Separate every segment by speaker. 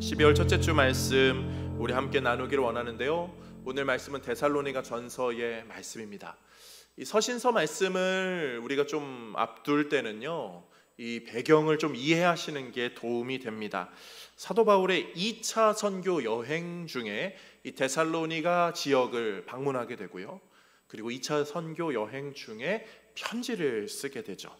Speaker 1: 12월 첫째 주 말씀 우리 함께 나누기를 원하는데요. 오늘 말씀은 데살로니가 전서의 말씀입니다. 이 서신서 말씀을 우리가 좀 앞둘 때는요, 이 배경을 좀 이해하시는 게 도움이 됩니다. 사도 바울의 2차 선교 여행 중에 이 데살로니가 지역을 방문하게 되고요. 그리고 2차 선교 여행 중에 편지를 쓰게 되죠.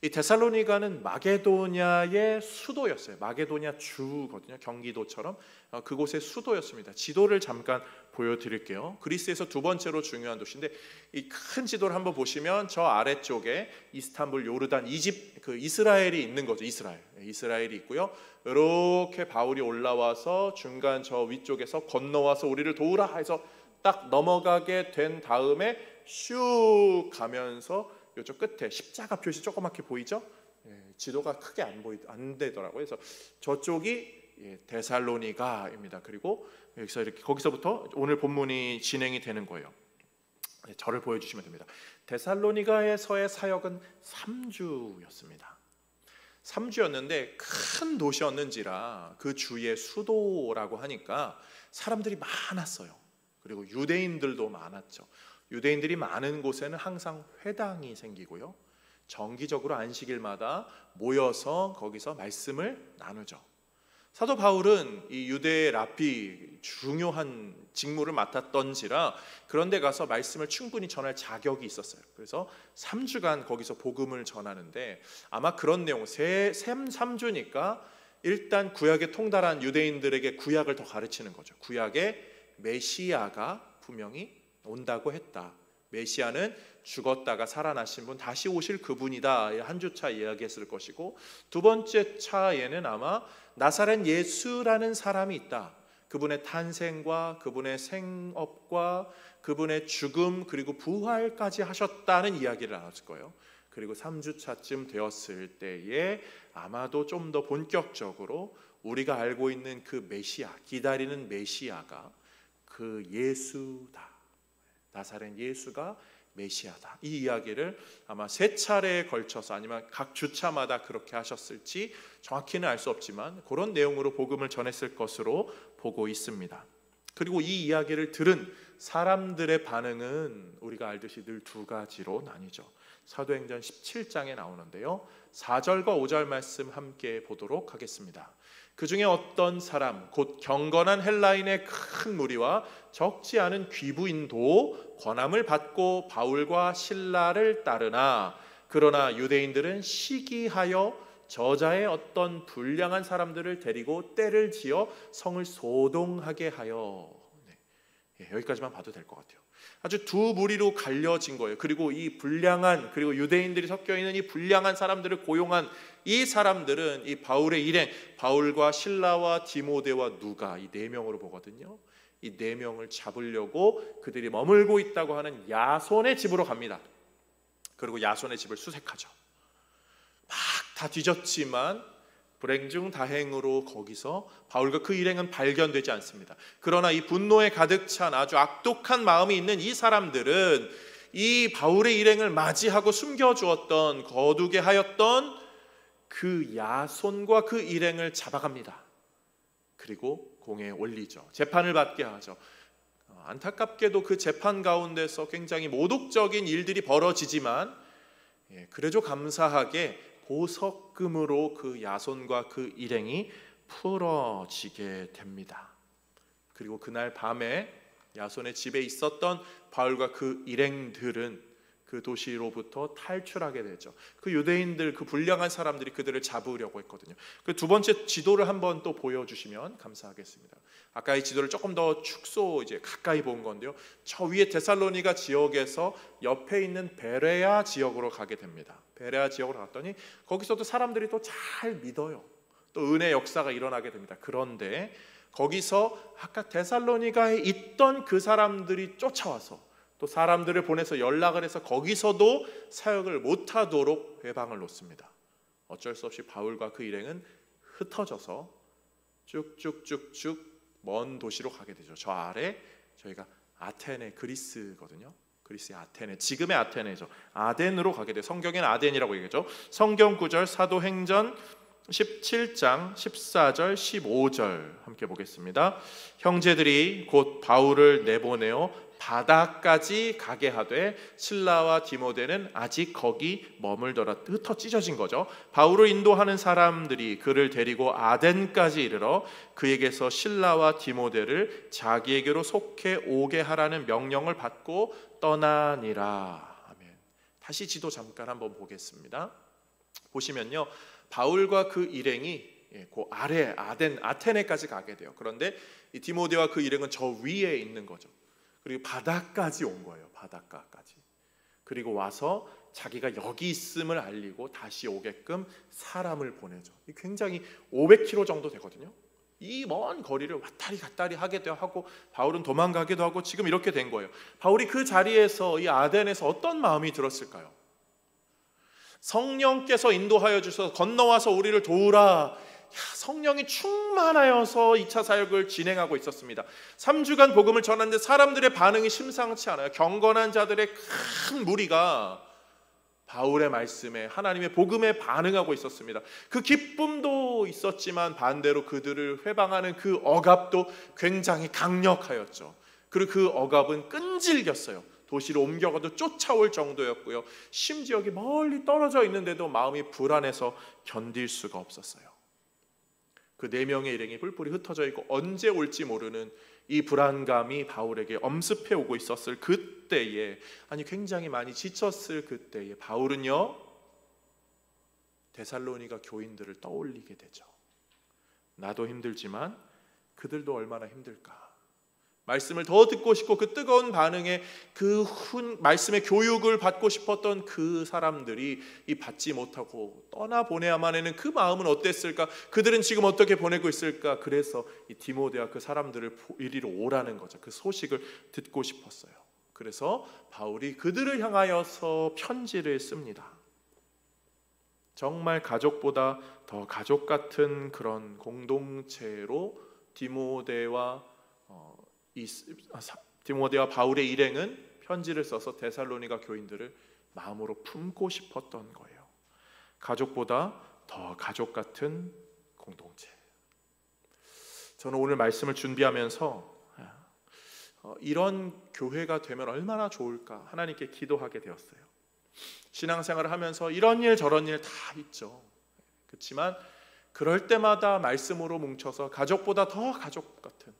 Speaker 1: 이 데살로니가는 마게도냐의 수도였어요. 마게도냐 주거든요. 경기도처럼 그곳의 수도였습니다. 지도를 잠깐 보여드릴게요. 그리스에서 두 번째로 중요한 도시인데, 이 큰 지도를 한번 보시면 저 아래쪽에 이스탄불, 요르단, 이스라엘이 있는 거죠. 이스라엘이 있고요. 이렇게 바울이 올라와서 중간 저 위쪽에서 건너와서 우리를 도우라 해서 딱 넘어가게 된 다음에 슉 가면서 이쪽 끝에 십자가 표시 조그맣게 보이죠? 지도가 크게 안 되더라고요. 그래서 저쪽이 데살로니가입니다. 그리고 여기서 이렇게 거기서부터 오늘 본문이 진행이 되는 거예요. 저를 보여주시면 됩니다. 데살로니가에서의 사역은 3주였습니다. 3주였는데 큰 도시였는지라 그 주의 수도라고 하니까 사람들이 많았어요. 그리고 유대인들도 많았죠. 유대인들이 많은 곳에는 항상 회당이 생기고요. 정기적으로 안식일마다 모여서 거기서 말씀을 나누죠. 사도 바울은 이 유대 랍비 중요한 직무를 맡았던지라 그런 데 가서 말씀을 충분히 전할 자격이 있었어요. 그래서 3주간 거기서 복음을 전하는데, 아마 그런 내용, 3주니까 일단 구약에 통달한 유대인들에게 구약을 더 가르치는 거죠. 구약의 메시아가 분명히 온다고 했다. 메시아는 죽었다가 살아나신 분, 다시 오실 그분이다. 한 주차 이야기했을 것이고, 두 번째 차에는 아마 나사렛 예수라는 사람이 있다. 그분의 탄생과 그분의 생업과 그분의 죽음 그리고 부활까지 하셨다는 이야기를 나눴을 거예요. 그리고 3주차쯤 되었을 때에 아마도 좀 더 본격적으로 우리가 알고 있는 그 메시아, 기다리는 메시아가 그 예수다. 나사렛 예수가 메시아다. 이 이야기를 아마 3차례에 걸쳐서 아니면 각 주차마다 그렇게 하셨을지 정확히는 알 수 없지만 그런 내용으로 복음을 전했을 것으로 보고 있습니다. 그리고 이 이야기를 들은 사람들의 반응은 우리가 알듯이 늘 두 가지로 나뉘죠. 사도행전 17장에 나오는데요. 4절과 5절 말씀 함께 보도록 하겠습니다. 그 중에 어떤 사람, 곧 경건한 헬라인의 큰 무리와 적지 않은 귀부인도 권함을 받고 바울과 실라를 따르나, 그러나 유대인들은 시기하여 저자의 어떤 불량한 사람들을 데리고 떼를 지어 성을 소동하게 하여. 여기까지만 봐도 될 것 같아요. 아주 두 무리로 갈려진 거예요. 그리고 이 불량한, 그리고 유대인들이 섞여 있는 이 불량한 사람들을 고용한 이 사람들은 이 바울의 일행, 바울과 실라와 디모데와 누가, 이 4명으로 보거든요. 이 4명을 잡으려고 그들이 머물고 있다고 하는 야손의 집으로 갑니다. 그리고 야손의 집을 수색하죠. 막 다 뒤졌지만 불행 중 다행으로 거기서 바울과 그 일행은 발견되지 않습니다. 그러나 이 분노에 가득 찬 아주 악독한 마음이 있는 이 사람들은 이 바울의 일행을 맞이하고 숨겨주었던, 거두게 하였던 그 야손과 그 일행을 잡아갑니다. 그리고 공에 올리죠. 재판을 받게 하죠. 안타깝게도 그 재판 가운데서 굉장히 모독적인 일들이 벌어지지만 그래도 감사하게 보석금으로 그 야손과 그 일행이 풀어지게 됩니다. 그리고 그날 밤에 야손의 집에 있었던 바울과 그 일행들은 그 도시로부터 탈출하게 되죠. 그 유대인들, 그 불량한 사람들이 그들을 잡으려고 했거든요. 그 두 번째 지도를 한번 또 보여주시면 감사하겠습니다. 아까 이 지도를 조금 더 축소 이제 가까이 본 건데요. 저 위에 데살로니가 지역에서 옆에 있는 베레아 지역으로 가게 됩니다. 베레아 지역으로 갔더니 거기서도 사람들이 또 잘 믿어요. 또 은혜 역사가 일어나게 됩니다. 그런데 거기서 아까 데살로니가에 있던 그 사람들이 쫓아와서 또 사람들을 보내서 연락을 해서 거기서도 사역을 못하도록 회방을 놓습니다. 어쩔 수 없이 바울과 그 일행은 흩어져서 쭉쭉쭉쭉 먼 도시로 가게 되죠. 저 아래 저희가 아테네, 그리스거든요. 그리스의 아테네, 지금의 아테네죠. 아덴으로 가게 돼요. 성경에는 아덴이라고 얘기하죠. 성경 구절 사도행전 17장 14절 15절 함께 보겠습니다. 형제들이 곧 바울을 내보내어 바다까지 가게 하되 실라와 디모데는 아직 거기 머물더라. 흩어 찢어진 거죠. 바울을 인도하는 사람들이 그를 데리고 아덴까지 이르러 그에게서 실라와 디모데를 자기에게로 속해 오게 하라는 명령을 받고 떠나니라. 아멘. 다시 지도 잠깐 한번 보겠습니다. 보시면요, 바울과 그 일행이 그 아래 아테네까지 가게 돼요. 그런데 이 디모데와 그 일행은 저 위에 있는 거죠. 그리고 바닷가까지 온 거예요. 바닷가까지. 그리고 와서 자기가 여기 있음을 알리고 다시 오게끔 사람을 보내죠. 굉장히 500km 정도 되거든요. 이 먼 거리를 왔다리 갔다리 하기도 하고 바울은 도망가기도 하고 지금 이렇게 된 거예요. 바울이 그 자리에서 이 아덴에서 어떤 마음이 들었을까요? 성령께서 인도하여 주셔서 건너와서 우리를 도우라. 성령이 충만하여서 2차 사역을 진행하고 있었습니다. 3주간 복음을 전하는데 사람들의 반응이 심상치 않아요. 경건한 자들의 큰 무리가 바울의 말씀에, 하나님의 복음에 반응하고 있었습니다. 그 기쁨도 있었지만 반대로 그들을 회방하는 그 억압도 굉장히 강력하였죠. 그리고 그 억압은 끈질겼어요. 도시로 옮겨가도 쫓아올 정도였고요. 심지어 여기 멀리 떨어져 있는데도 마음이 불안해서 견딜 수가 없었어요. 그 4명의 일행이 뿔뿔이 흩어져 있고 언제 올지 모르는 이 불안감이 바울에게 엄습해 오고 있었을 그때에, 아니 굉장히 많이 지쳤을 그때에 바울은요, 데살로니가 교인들을 떠올리게 되죠. 나도 힘들지만 그들도 얼마나 힘들까. 말씀을 더 듣고 싶고 그 뜨거운 반응에 그 말씀의 교육을 받고 싶었던 그 사람들이 이 받지 못하고 떠나보내야만 하는 그 마음은 어땠을까? 그들은 지금 어떻게 보내고 있을까? 그래서 이 디모데와 그 사람들을 이리로 오라는 거죠. 그 소식을 듣고 싶었어요. 그래서 바울이 그들을 향하여서 편지를 씁니다. 정말 가족보다 더 가족 같은 그런 공동체로 디모데와 바울의 일행은 편지를 써서 데살로니가 교인들을 마음으로 품고 싶었던 거예요. 가족보다 더 가족 같은 공동체. 저는 오늘 말씀을 준비하면서 이런 교회가 되면 얼마나 좋을까 하나님께 기도하게 되었어요. 신앙생활을 하면서 이런 일 저런 일 다 있죠. 그렇지만 그럴 때마다 말씀으로 뭉쳐서 가족보다 더 가족 같은,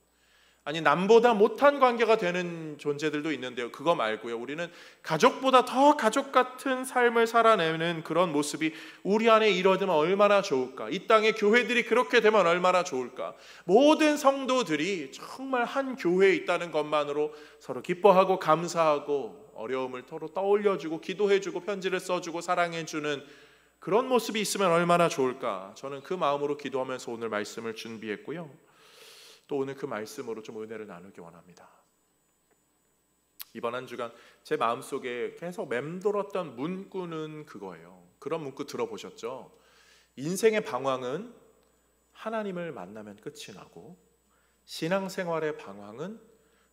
Speaker 1: 아니 남보다 못한 관계가 되는 존재들도 있는데요, 그거 말고요, 우리는 가족보다 더 가족 같은 삶을 살아내는 그런 모습이 우리 안에 이루어지면 얼마나 좋을까. 이 땅의 교회들이 그렇게 되면 얼마나 좋을까. 모든 성도들이 정말 한 교회에 있다는 것만으로 서로 기뻐하고 감사하고 어려움을 서로 떠올려주고 기도해주고 편지를 써주고 사랑해주는 그런 모습이 있으면 얼마나 좋을까. 저는 그 마음으로 기도하면서 오늘 말씀을 준비했고요, 또 오늘 그 말씀으로 좀 은혜를 나누기 원합니다. 이번 한 주간 제 마음속에 계속 맴돌았던 문구는 그거예요. 그런 문구 들어보셨죠? 인생의 방황은 하나님을 만나면 끝이 나고 신앙생활의 방황은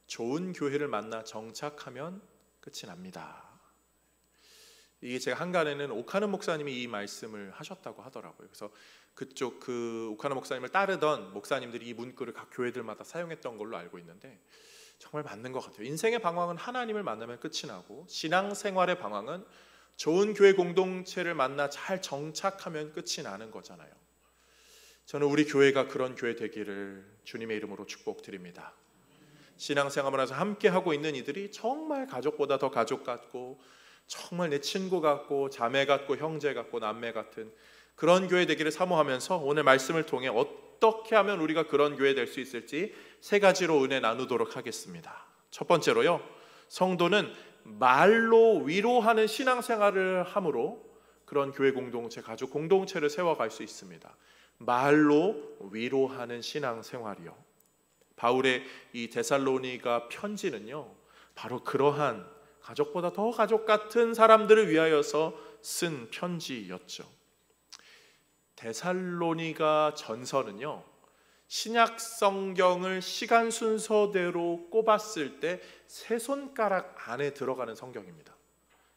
Speaker 1: 좋은 교회를 만나 정착하면 끝이 납니다. 이게 제가 한간에는 오카는 목사님이 이 말씀을 하셨다고 하더라고요. 그래서 그쪽 그 오카는 목사님을 따르던 목사님들이 이 문구를 각 교회들마다 사용했던 걸로 알고 있는데 정말 맞는 것 같아요. 인생의 방황은 하나님을 만나면 끝이 나고 신앙생활의 방황은 좋은 교회 공동체를 만나 잘 정착하면 끝이 나는 거잖아요. 저는 우리 교회가 그런 교회 되기를 주님의 이름으로 축복드립니다. 신앙생활을 해서 함께 하고 있는 이들이 정말 가족보다 더 가족 같고 정말 내 친구 같고 자매 같고 형제 같고 남매 같은 그런 교회 되기를 사모하면서 오늘 말씀을 통해 어떻게 하면 우리가 그런 교회 될 수 있을지 3가지로 은혜 나누도록 하겠습니다. 첫 번째로요, 성도는 말로 위로하는 신앙생활을 함으로 그런 교회 공동체, 가족 공동체를 세워갈 수 있습니다. 말로 위로하는 신앙생활이요. 바울의 이 데살로니가 편지는요, 바로 그러한 가족보다 더 가족 같은 사람들을 위하여서 쓴 편지였죠. 데살로니가 전서는요, 신약 성경을 시간 순서대로 꼽았을 때 3손가락 안에 들어가는 성경입니다.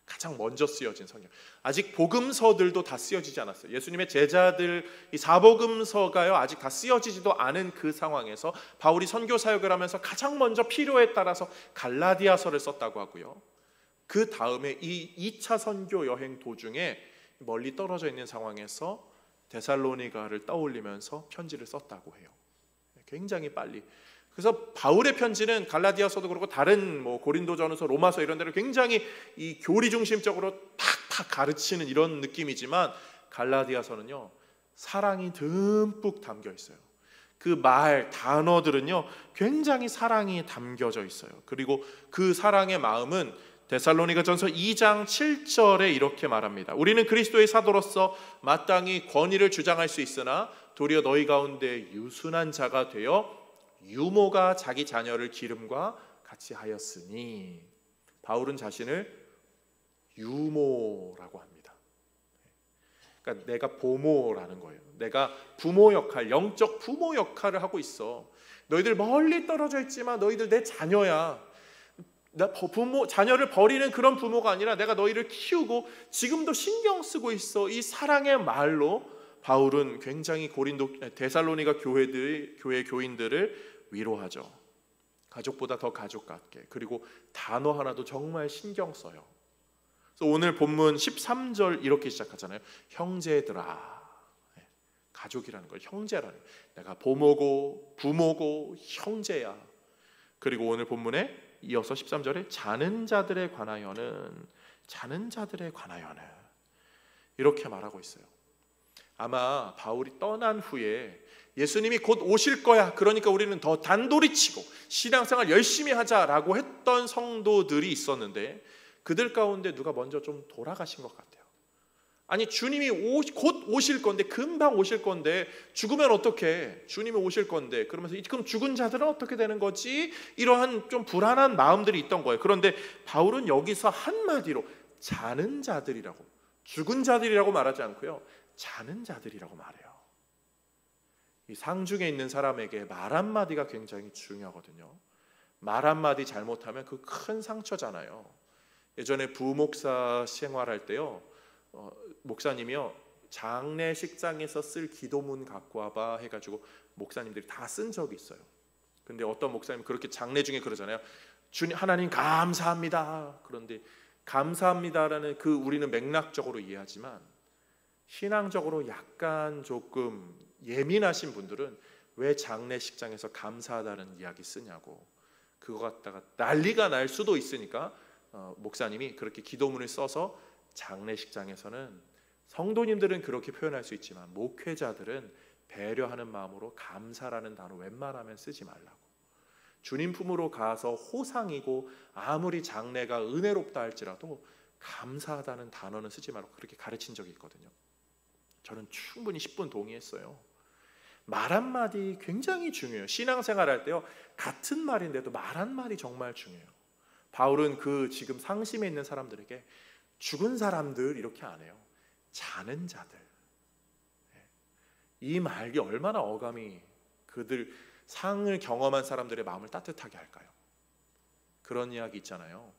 Speaker 1: 가장 먼저 쓰여진 성경. 아직 복음서들도 다 쓰여지지 않았어요. 예수님의 제자들 이 사복음서가요 아직 다 쓰여지지도 않은 그 상황에서 바울이 선교 사역을 하면서 가장 먼저 필요에 따라서 갈라디아서를 썼다고 하고요. 그 다음에 이 2차 선교 여행 도중에 멀리 떨어져 있는 상황에서 데살로니가를 떠올리면서 편지를 썼다고 해요. 굉장히 빨리. 그래서 바울의 편지는 갈라디아서도 그렇고 다른 고린도전서, 로마서 이런 데를 굉장히 이 교리 중심적으로 탁탁 가르치는 이런 느낌이지만 갈라디아서는요 사랑이 듬뿍 담겨 있어요. 그 말, 단어들은요 굉장히 사랑이 담겨져 있어요. 그리고 그 사랑의 마음은 데살로니가전서 2장 7절에 이렇게 말합니다. 우리는 그리스도의 사도로서 마땅히 권위를 주장할 수 있으나 도리어 너희 가운데 유순한 자가 되어 유모가 자기 자녀를 기름과 같이 하였으니, 바울은 자신을 유모라고 합니다. 그러니까 내가 보모라는 거예요. 내가 부모 역할, 영적 부모 역할을 하고 있어. 너희들 멀리 떨어져 있지만 너희들 내 자녀야. 나 자녀를 버리는 그런 부모가 아니라 내가 너희를 키우고 지금도 신경 쓰고 있어. 이 사랑의 말로 바울은 굉장히 데살로니가 교회 교인들을 위로하죠. 가족보다 더 가족 같게. 그리고 단어 하나도 정말 신경 써요. 그래서 오늘 본문 13절 이렇게 시작하잖아요. 형제들아. 가족이라는 걸 형제라는 거예요. 내가 보모고 부모고 형제야. 그리고 오늘 본문에 이어서 13절에 자는 자들에 관하여는 이렇게 말하고 있어요. 아마 바울이 떠난 후에 예수님이 곧 오실 거야, 그러니까 우리는 더 단돌이 치고 신앙생활 열심히 하자라고 했던 성도들이 있었는데 그들 가운데 누가 먼저 좀 돌아가신 것 같아요. 아니 주님이 곧 오실 건데, 금방 오실 건데 죽으면 어떡해? 주님이 오실 건데 그러면서 그럼 죽은 자들은 어떻게 되는 거지? 이러한 좀 불안한 마음들이 있던 거예요. 그런데 바울은 여기서 한마디로 자는 자들이라고, 죽은 자들이라고 말하지 않고요, 자는 자들이라고 말해요. 이 상중에 있는 사람에게 말 한마디가 굉장히 중요하거든요. 말 한마디 잘못하면 그 큰 상처잖아요. 예전에 부목사 생활할 때요, 목사님이요 장례식장에서 쓸 기도문 갖고 와봐 해가지고 목사님들이 다 쓴 적이 있어요. 근데 어떤 목사님 그렇게 장례 중에 그러잖아요. 주님 하나님 감사합니다. 그런데 감사합니다라는 그 우리는 맥락적으로 이해하지만 신앙적으로 약간 조금 예민하신 분들은 왜 장례식장에서 감사하다는 이야기 쓰냐고, 그거 갖다가 난리가 날 수도 있으니까 목사님이 그렇게 기도문을 써서 장례식장에서는 성도님들은 그렇게 표현할 수 있지만 목회자들은 배려하는 마음으로 감사라는 단어 웬만하면 쓰지 말라고, 주님 품으로 가서 호상이고 아무리 장례가 은혜롭다 할지라도 감사하다는 단어는 쓰지 말라고 그렇게 가르친 적이 있거든요. 저는 충분히 10분 동의했어요. 말 한마디 굉장히 중요해요. 신앙생활 할 때요 같은 말인데도 말 한마디 정말 중요해요. 바울은 그 지금 상심에 있는 사람들에게 죽은 사람들 이렇게 안 해요. 자는 자들. 이 말이 얼마나 어감이 그들 상을 경험한 사람들의 마음을 따뜻하게 할까요? 그런 이야기 있잖아요.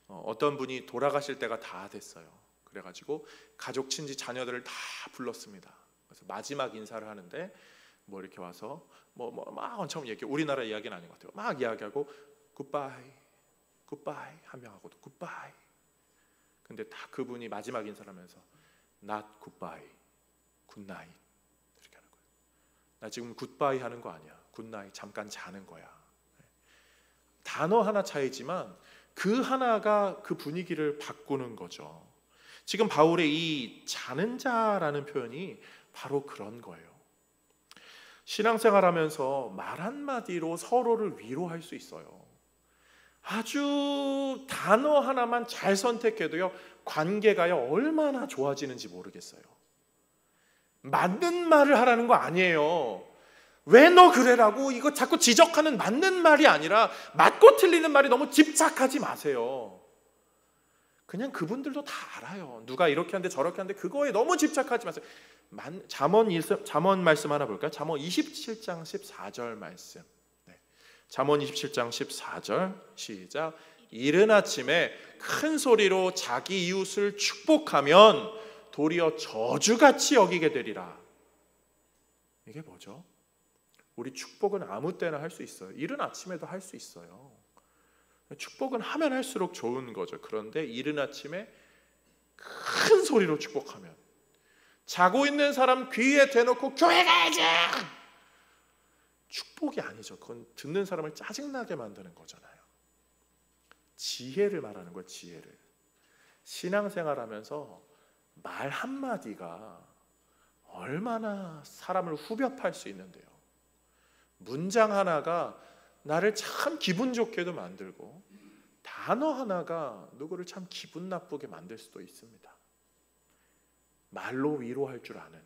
Speaker 1: 어떤 분이 돌아가실 때가 다 됐어요. 그래가지고 가족, 친지, 자녀들을 다 불렀습니다. 그래서 마지막 인사를 하는데 뭐 이렇게 와서 막 엄청 얘기해. 우리나라 이야기는 아닌 것 같아요. 막 이야기하고 굿바이, 굿바이 한 명하고도 굿바이. 근데 다 그분이 마지막 인사를 하면서 not goodbye, good night 이렇게 하는 거예요. 나 지금 굿바이 하는 거 아니야. 굿나잇 잠깐 자는 거야. 단어 하나 차이지만 그 하나가 그 분위기를 바꾸는 거죠. 지금 바울의 이 자는 자라는 표현이 바로 그런 거예요. 신앙생활하면서 말 한마디로 서로를 위로할 수 있어요. 아주 단어 하나만 잘 선택해도요 관계가요 얼마나 좋아지는지 모르겠어요. 맞는 말을 하라는 거 아니에요. 왜 너 그래라고 이거 자꾸 지적하는 맞는 말이 아니라 맞고 틀리는 말이 너무 집착하지 마세요. 그냥 그분들도 다 알아요. 누가 이렇게 하는데 저렇게 하는데 그거에 너무 집착하지 마세요. 잠언 말씀 하나 볼까요? 잠언 27장 14절 말씀. 잠언 27장 14절 시작. 이른 아침에 큰 소리로 자기 이웃을 축복하면 도리어 저주같이 여기게 되리라. 이게 뭐죠? 우리 축복은 아무 때나 할 수 있어요. 이른 아침에도 할 수 있어요. 축복은 하면 할수록 좋은 거죠. 그런데 이른 아침에 큰 소리로 축복하면, 자고 있는 사람 귀에 대놓고 교회 가야지! 축복이 아니죠. 그건 듣는 사람을 짜증나게 만드는 거잖아요. 지혜를 말하는 거예요. 지혜를. 신앙생활하면서 말 한마디가 얼마나 사람을 후벼팔 수 있는데요. 문장 하나가 나를 참 기분 좋게도 만들고, 단어 하나가 누구를 참 기분 나쁘게 만들 수도 있습니다. 말로 위로할 줄 아는,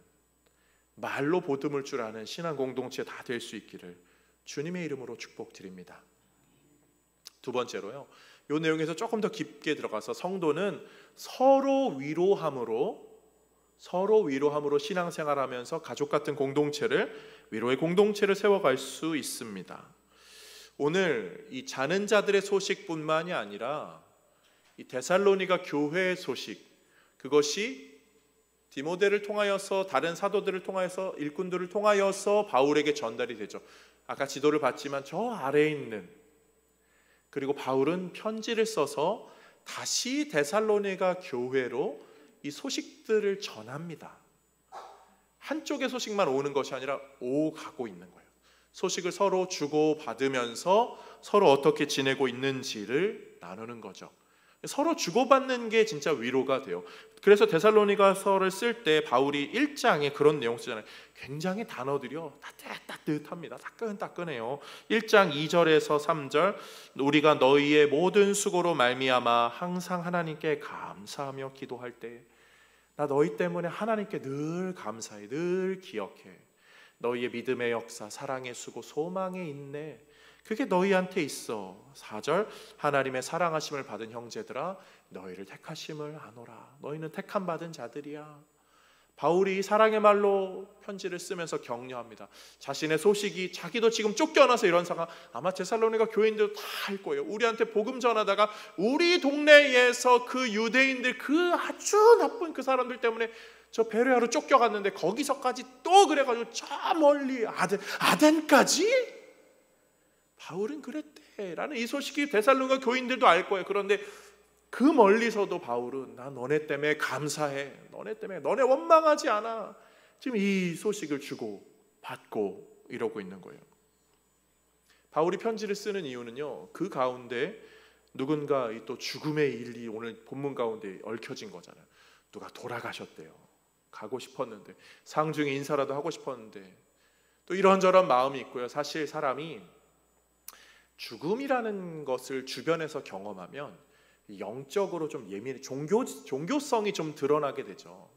Speaker 1: 말로 보듬을 줄 아는 신앙 공동체 다 될 수 있기를 주님의 이름으로 축복드립니다. 두 번째로요, 이 내용에서 조금 더 깊게 들어가서 성도는 서로 위로함으로 신앙생활하면서 가족 같은 공동체를, 위로의 공동체를 세워갈 수 있습니다. 오늘 이 자는 자들의 소식뿐만이 아니라 이 데살로니가 교회의 소식, 그것이 디모데를 통하여서, 다른 사도들을 통하여서, 일꾼들을 통하여서 바울에게 전달이 되죠. 아까 지도를 봤지만 저 아래에 있는, 그리고 바울은 편지를 써서 다시 데살로니가 교회로 이 소식들을 전합니다. 한쪽의 소식만 오는 것이 아니라 오가고 있는 거예요. 소식을 서로 주고 받으면서 서로 어떻게 지내고 있는지를 나누는 거죠. 서로 주고받는 게 진짜 위로가 돼요. 그래서 데살로니가서를 쓸 때 바울이 1장에 그런 내용 쓰잖아요. 굉장히 단어들이요 따뜻합니다. 따끈따끈해요. 1장 2절에서 3절, 우리가 너희의 모든 수고로 말미암아 항상 하나님께 감사하며 기도할 때, 나 너희 때문에 하나님께 늘 감사해, 늘 기억해. 너희의 믿음의 역사, 사랑의 수고, 소망의 인내, 그게 너희한테 있어. 4절, 하나님의 사랑하심을 받은 형제들아, 너희를 택하심을 아노라. 너희는 택함 받은 자들이야. 바울이 사랑의 말로 편지를 쓰면서 격려합니다. 자신의 소식이, 자기도 지금 쫓겨나서 이런 상황, 아마 데살로니가 교인들 다 할 거예요. 우리한테 복음 전하다가 우리 동네에서 그 유대인들, 그 아주 나쁜 그 사람들 때문에 저 베레아로 쫓겨갔는데 거기서까지 또 그래가지고 저 멀리 아덴까지 바울은 그랬대라는 이 소식이 데살로니가 교인들도 알 거예요. 그런데 그 멀리서도 바울은 나 너네 때문에 감사해, 너네 때문에, 너네 원망하지 않아, 지금 이 소식을 주고 받고 이러고 있는 거예요. 바울이 편지를 쓰는 이유는요, 그 가운데 누군가 또 죽음의 일이 오늘 본문 가운데 얽혀진 거잖아요. 누가 돌아가셨대요. 가고 싶었는데, 상중에 인사라도 하고 싶었는데, 또 이런저런 마음이 있고요. 사실 사람이 죽음이라는 것을 주변에서 경험하면 영적으로 좀 예민해, 종교성이 좀 드러나게 되죠.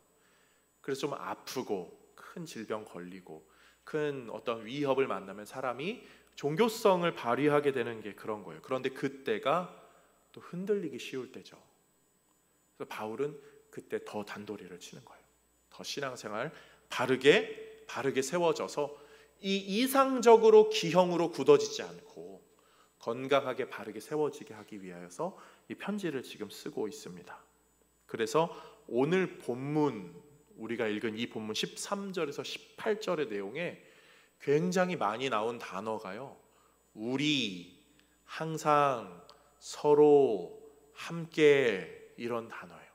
Speaker 1: 그래서 좀 아프고 큰 질병 걸리고 큰 어떤 위협을 만나면 사람이 종교성을 발휘하게 되는 게 그런 거예요. 그런데 그때가 또 흔들리기 쉬울 때죠. 그래서 바울은 그때 더 단도리를 치는 거예요. 더 신앙생활 바르게 세워져서 이 이상적으로 기형으로 굳어지지 않고 건강하게 바르게 세워지게 하기 위하여서 이 편지를 지금 쓰고 있습니다. 그래서 오늘 본문, 우리가 읽은 이 본문 13절에서 18절의 내용에 굉장히 많이 나온 단어가요, 우리, 항상, 서로, 함께, 이런 단어예요.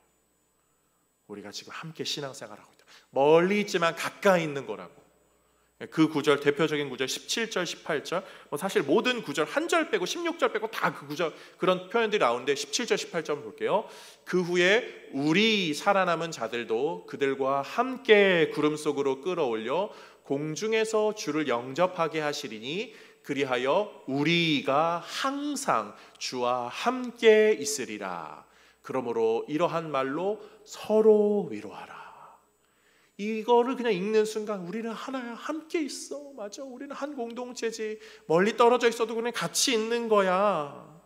Speaker 1: 우리가 지금 함께 신앙생활하고 있다. 멀리 있지만 가까이 있는 거라고. 그 구절, 대표적인 구절 17절, 18절, 사실 모든 구절 한 절 빼고 16절 빼고 다 그 구절, 그런 표현들이 나오는데 17절, 18절 볼게요. 그 후에 우리 살아남은 자들도 그들과 함께 구름 속으로 끌어올려 공중에서 주를 영접하게 하시리니 그리하여 우리가 항상 주와 함께 있으리라. 그러므로 이러한 말로 서로 위로하라. 이거를 그냥 읽는 순간 우리는 하나야, 함께 있어. 맞아, 우리는 한 공동체지. 멀리 떨어져 있어도 그냥 같이 있는 거야.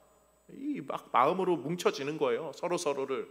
Speaker 1: 이 막 마음으로 뭉쳐지는 거예요, 서로를.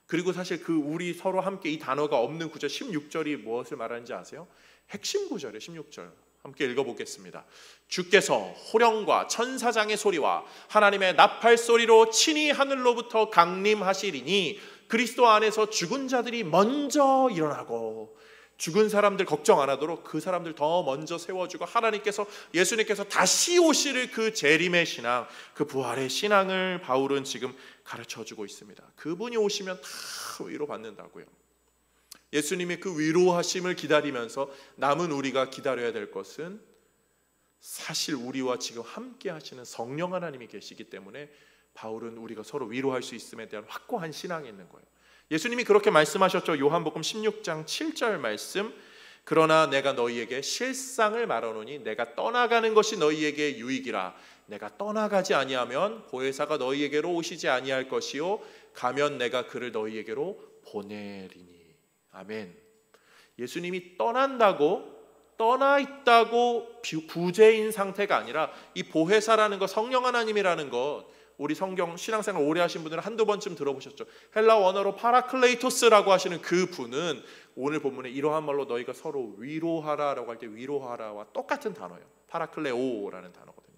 Speaker 1: 그리고 사실 그 우리 서로 함께, 이 단어가 없는 구절 16절이 무엇을 말하는지 아세요? 핵심 구절이에요. 16절 함께 읽어보겠습니다. 주께서 호령과 천사장의 소리와 하나님의 나팔 소리로 친히 하늘로부터 강림하시리니 그리스도 안에서 죽은 자들이 먼저 일어나고, 죽은 사람들 걱정 안 하도록 그 사람들 더 먼저 세워주고, 하나님께서, 예수님께서 다시 오실 그 재림의 신앙, 그 부활의 신앙을 바울은 지금 가르쳐주고 있습니다. 그분이 오시면 다 위로받는다고요. 예수님의 그 위로하심을 기다리면서 남은 우리가 기다려야 될 것은 사실 우리와 지금 함께 하시는 성령 하나님이 계시기 때문에 바울은 우리가 서로 위로할 수 있음에 대한 확고한 신앙이 있는 거예요. 예수님이 그렇게 말씀하셨죠. 요한복음 16장 7절 말씀, 그러나 내가 너희에게 실상을 말하노니 내가 떠나가는 것이 너희에게 유익이라. 내가 떠나가지 아니하면 보혜사가 너희에게로 오시지 아니할 것이요 가면 내가 그를 너희에게로 보내리니. 아멘. 예수님이 떠난다고, 떠나 있다고 부재인 상태가 아니라 이 보혜사라는 것, 성령 하나님이라는 것, 우리 성경 신앙생활 오래 하신 분들은 한두 번쯤 들어보셨죠. 헬라 원어로 파라클레이토스라고 하시는 그 분은 오늘 본문에 이러한 말로 너희가 서로 위로하라라고 할 때 위로하라와 똑같은 단어예요. 파라클레오라는 단어거든요.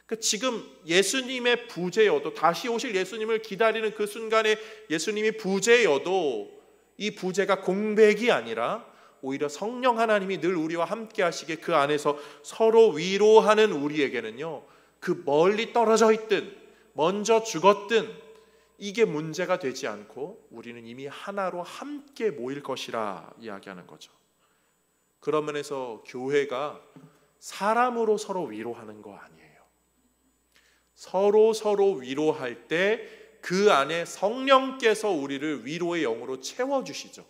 Speaker 1: 그러니까 지금 예수님의 부재여도, 다시 오실 예수님을 기다리는 그 순간에 예수님이 부재여도 이 부재가 공백이 아니라 오히려 성령 하나님이 늘 우리와 함께 하시기에 그 안에서 서로 위로하는 우리에게는요, 그 멀리 떨어져 있든 먼저 죽었든 이게 문제가 되지 않고 우리는 이미 하나로 함께 모일 것이라 이야기하는 거죠. 그런 면에서 교회가 사람으로 서로 위로하는 거 아니에요. 서로 위로할 때 그 안에 성령께서 우리를 위로의 영으로 채워주시죠.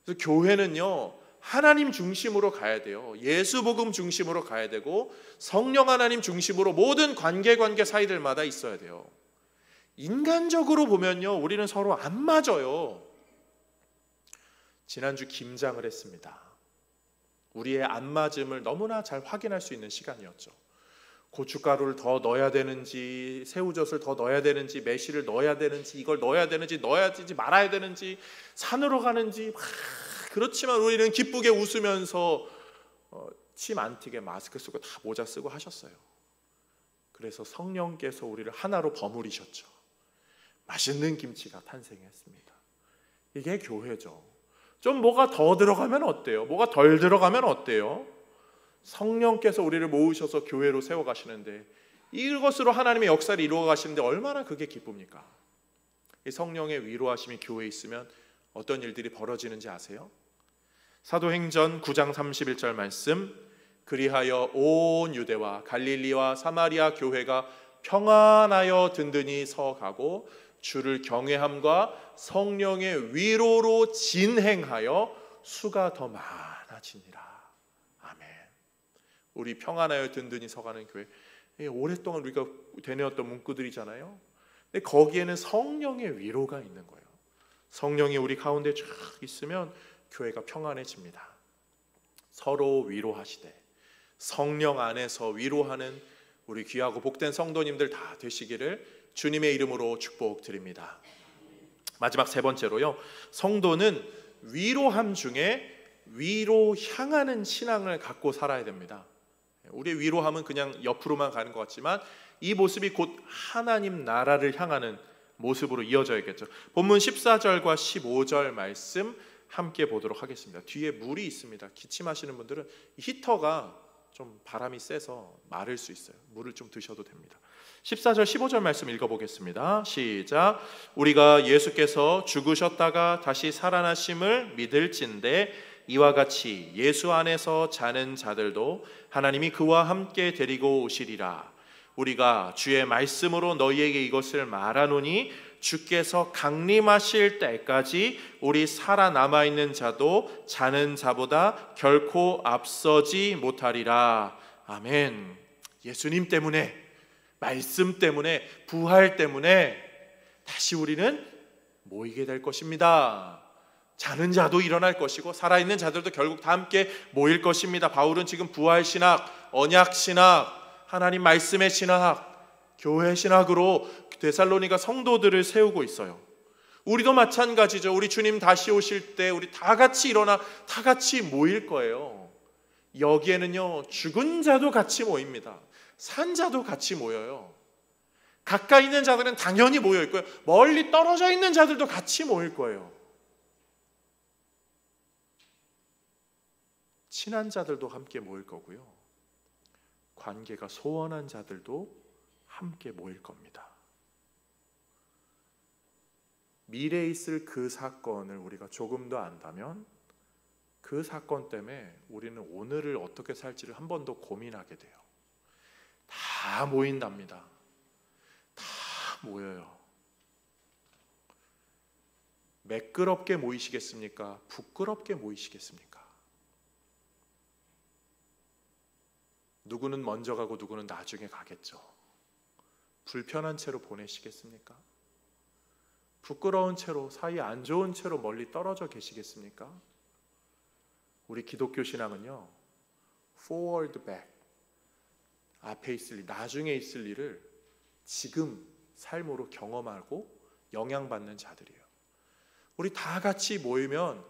Speaker 1: 그래서 교회는요, 하나님 중심으로 가야 돼요. 예수 복음 중심으로 가야 되고 성령 하나님 중심으로 모든 관계 사이들마다 있어야 돼요. 인간적으로 보면요, 우리는 서로 안 맞아요. 지난주 김장을 했습니다. 우리의 안 맞음을 너무나 잘 확인할 수 있는 시간이었죠. 고춧가루를 더 넣어야 되는지, 새우젓을 더 넣어야 되는지, 매실을 넣어야 되는지, 이걸 넣어야 되는지, 넣어야 되지 말아야 되는지, 산으로 가는지, 그렇지만 우리는 기쁘게 웃으면서 침 안 튀게 마스크 쓰고 다 모자 쓰고 하셨어요. 그래서 성령께서 우리를 하나로 버무리셨죠. 맛있는 김치가 탄생했습니다. 이게 교회죠. 좀 뭐가 더 들어가면 어때요? 뭐가 덜 들어가면 어때요? 성령께서 우리를 모으셔서 교회로 세워가시는데, 이것으로 하나님의 역사를 이루어 가시는데 얼마나 그게 기쁩니까? 이 성령의 위로하심이 교회에 있으면 어떤 일들이 벌어지는지 아세요? 사도행전 9장 31절 말씀, 그리하여 온 유대와 갈릴리와 사마리아 교회가 평안하여 든든히 서가고 주를 경외함과 성령의 위로로 진행하여 수가 더 많아지니라. 아멘. 우리 평안하여 든든히 서가는 교회, 오랫동안 우리가 되뇌었던 문구들이잖아요. 근데 거기에는 성령의 위로가 있는 거예요. 성령이 우리 가운데 쫙 있으면 교회가 평안해집니다. 서로 위로하시되 성령 안에서 위로하는 우리 귀하고 복된 성도님들 다 되시기를 주님의 이름으로 축복드립니다. 마지막 세 번째로요, 성도는 위로함 중에 위로 향하는 신앙을 갖고 살아야 됩니다. 우리의 위로함은 그냥 옆으로만 가는 것 같지만 이 모습이 곧 하나님 나라를 향하는 모습으로 이어져야겠죠. 본문 14절과 15절 말씀 함께 보도록 하겠습니다. 뒤에 물이 있습니다. 기침하시는 분들은 히터가 좀 바람이 세서 마를 수 있어요. 물을 좀 드셔도 됩니다. 14절 15절 말씀 읽어보겠습니다. 시작. 우리가 예수께서 죽으셨다가 다시 살아나심을 믿을진대 이와 같이 예수 안에서 자는 자들도 하나님이 그와 함께 데리고 오시리라. 우리가 주의 말씀으로 너희에게 이것을 말하노니 주께서 강림하실 때까지 우리 살아남아 있는 자도 자는 자보다 결코 앞서지 못하리라. 아멘. 예수님 때문에, 말씀 때문에, 부활 때문에 다시 우리는 모이게 될 것입니다. 자는 자도 일어날 것이고 살아있는 자들도 결국 다 함께 모일 것입니다. 바울은 지금 부활 신학, 언약 신학, 하나님 말씀의 신학, 교회 신학으로 데살로니가 성도들을 세우고 있어요. 우리도 마찬가지죠. 우리 주님 다시 오실 때 우리 다 같이 일어나 다 같이 모일 거예요. 여기에는요 죽은 자도 같이 모입니다. 산 자도 같이 모여요. 가까이 있는 자들은 당연히 모여 있고요, 멀리 떨어져 있는 자들도 같이 모일 거예요. 친한 자들도 함께 모일 거고요, 관계가 소원한 자들도 함께 모일 겁니다. 미래에 있을 그 사건을 우리가 조금 더 안다면 그 사건 때문에 우리는 오늘을 어떻게 살지를 한 번 더 고민하게 돼요. 다 모인답니다. 다 모여요. 매끄럽게 모이시겠습니까? 부끄럽게 모이시겠습니까? 누구는 먼저 가고 누구는 나중에 가겠죠. 불편한 채로 보내시겠습니까? 부끄러운 채로, 사이 안 좋은 채로 멀리 떨어져 계시겠습니까? 우리 기독교 신앙은요, forward back, 앞에 있을 일, 나중에 있을 일을 지금 삶으로 경험하고 영향받는 자들이에요. 우리 다 같이 모이면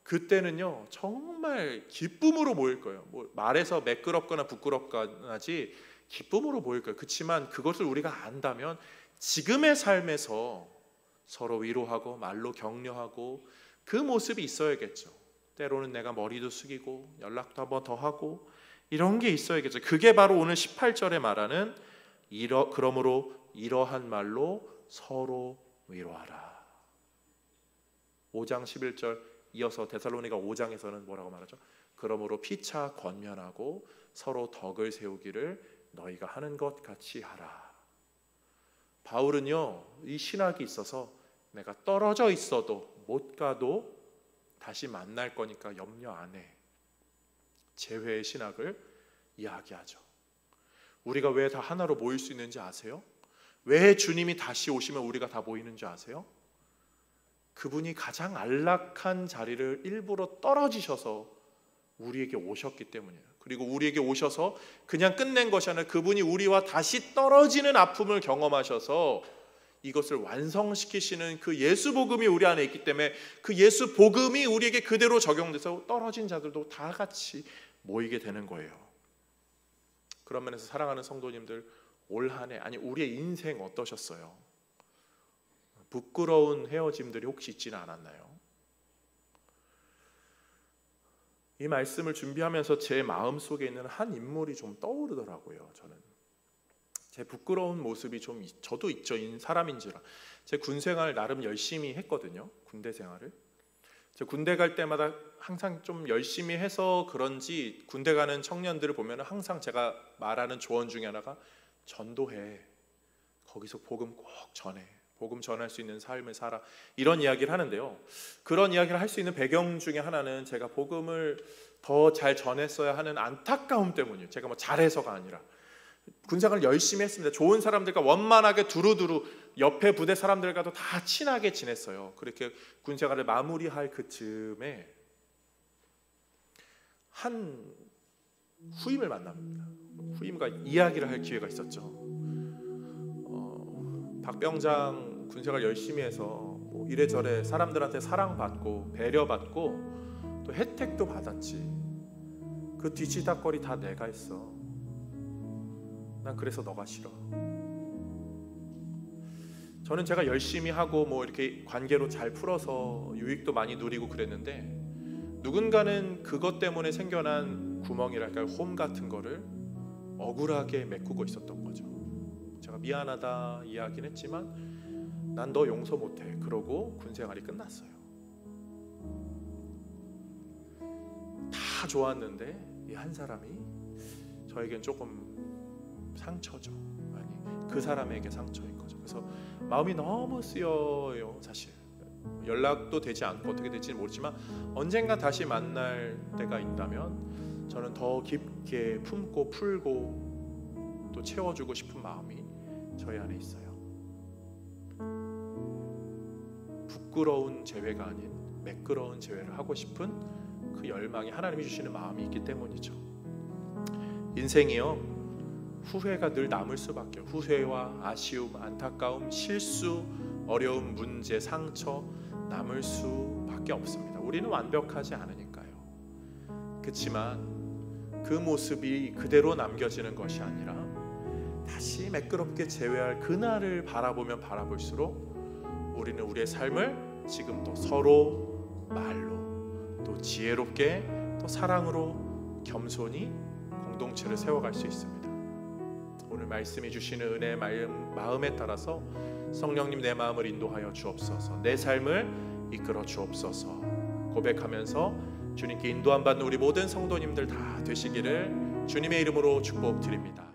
Speaker 1: 그때는요 정말 기쁨으로 모일 거예요. 뭐 말해서 매끄럽거나 부끄럽거나지 기쁨으로 모일 거예요. 그렇지만 그것을 우리가 안다면 지금의 삶에서 서로 위로하고 말로 격려하고 그 모습이 있어야겠죠. 때로는 내가 머리도 숙이고 연락도 한번 더 하고 이런 게 있어야겠죠. 그게 바로 오늘 18절에 말하는 그러므로 이러한 말로 서로 위로하라. 5장 11절 이어서 데살로니가 5장에서는 뭐라고 말하죠? 그러므로 피차 권면하고 서로 덕을 세우기를 너희가 하는 것 같이 하라. 바울은요 이 신학이 있어서 내가 떨어져 있어도 못 가도 다시 만날 거니까 염려 안 해, 재회의 신학을 이야기하죠. 우리가 왜 다 하나로 모일 수 있는지 아세요? 왜 주님이 다시 오시면 우리가 다 모이는지 아세요? 그분이 가장 안락한 자리를 일부러 떨어지셔서 우리에게 오셨기 때문이에요. 그리고 우리에게 오셔서 그냥 끝낸 것이 아니라 그분이 우리와 다시 떨어지는 아픔을 경험하셔서 이것을 완성시키시는 그 예수 복음이 우리 안에 있기 때문에 그 예수 복음이 우리에게 그대로 적용돼서 떨어진 자들도 다 같이 모이게 되는 거예요. 그런 면에서 사랑하는 성도님들, 올 한 해, 아니 우리의 인생 어떠셨어요? 부끄러운 헤어짐들이 혹시 있지는 않았나요? 이 말씀을 준비하면서 제 마음속에 있는 한 인물이 좀 떠오르더라고요. 저는 제 부끄러운 모습이 좀 저도 있죠. 사람인지라. 제 군생활 나름 열심히 했거든요. 군대 생활을. 제 군대 갈 때마다 항상 좀 열심히 해서 그런지 군대 가는 청년들을 보면 항상 제가 말하는 조언 중에 하나가 전도해. 거기서 복음 꼭 전해. 복음 전할 수 있는 삶을 살아. 이런 이야기를 하는데요. 그런 이야기를 할 수 있는 배경 중에 하나는 제가 복음을 더 잘 전했어야 하는 안타까움 때문이에요. 제가 뭐 잘해서가 아니라. 군생활을 열심히 했습니다. 좋은 사람들과 원만하게 두루두루 옆에 부대 사람들과도 다 친하게 지냈어요. 그렇게 군생활을 마무리할 그쯤에 한 후임을 만납니다. 후임과 이야기를 할 기회가 있었죠. 박병장 군생활 열심히 해서 뭐 이래저래 사람들한테 사랑받고 배려받고 또 혜택도 받았지. 그 뒤치다거리 다 내가 했어. 난 그래서 너가 싫어. 저는 제가 열심히 하고 뭐 이렇게 관계로 잘 풀어서 유익도 많이 누리고 그랬는데 누군가는 그것 때문에 생겨난 구멍이랄까요, 홈 같은 거를 억울하게 메꾸고 있었던 거죠. 제가 미안하다 이야기는 했지만 난 너 용서 못해. 그러고 군생활이 끝났어요. 다 좋았는데 이 한 사람이 저에겐 조금 상처죠. 아니 그 사람에게 상처인 거죠. 그래서 마음이 너무 쓰여요. 사실 연락도 되지 않고 어떻게 될지는 모르지만 언젠가 다시 만날 때가 있다면 저는 더 깊게 품고 풀고 또 채워주고 싶은 마음이 저희 안에 있어요. 부끄러운 재회가 아닌 매끄러운 재회를 하고 싶은 그 열망이 하나님이 주시는 마음이 있기 때문이죠. 인생이요 후회가 늘 남을 수밖에. 후회와 아쉬움, 안타까움, 실수, 어려움, 문제, 상처 남을 수밖에 없습니다. 우리는 완벽하지 않으니까요. 그렇지만 그 모습이 그대로 남겨지는 것이 아니라 다시 매끄럽게 재회할 그날을 바라보면 바라볼수록 우리는 우리의 삶을 지금도 서로 말로 또 지혜롭게 또 사랑으로 겸손히 공동체를 세워갈 수 있습니다. 오늘 말씀이 주시는 은혜의 마음에 따라서 성령님 내 마음을 인도하여 주옵소서, 내 삶을 이끌어 주옵소서 고백하면서 주님께 인도함 받는 우리 모든 성도님들 다 되시기를 주님의 이름으로 축복드립니다.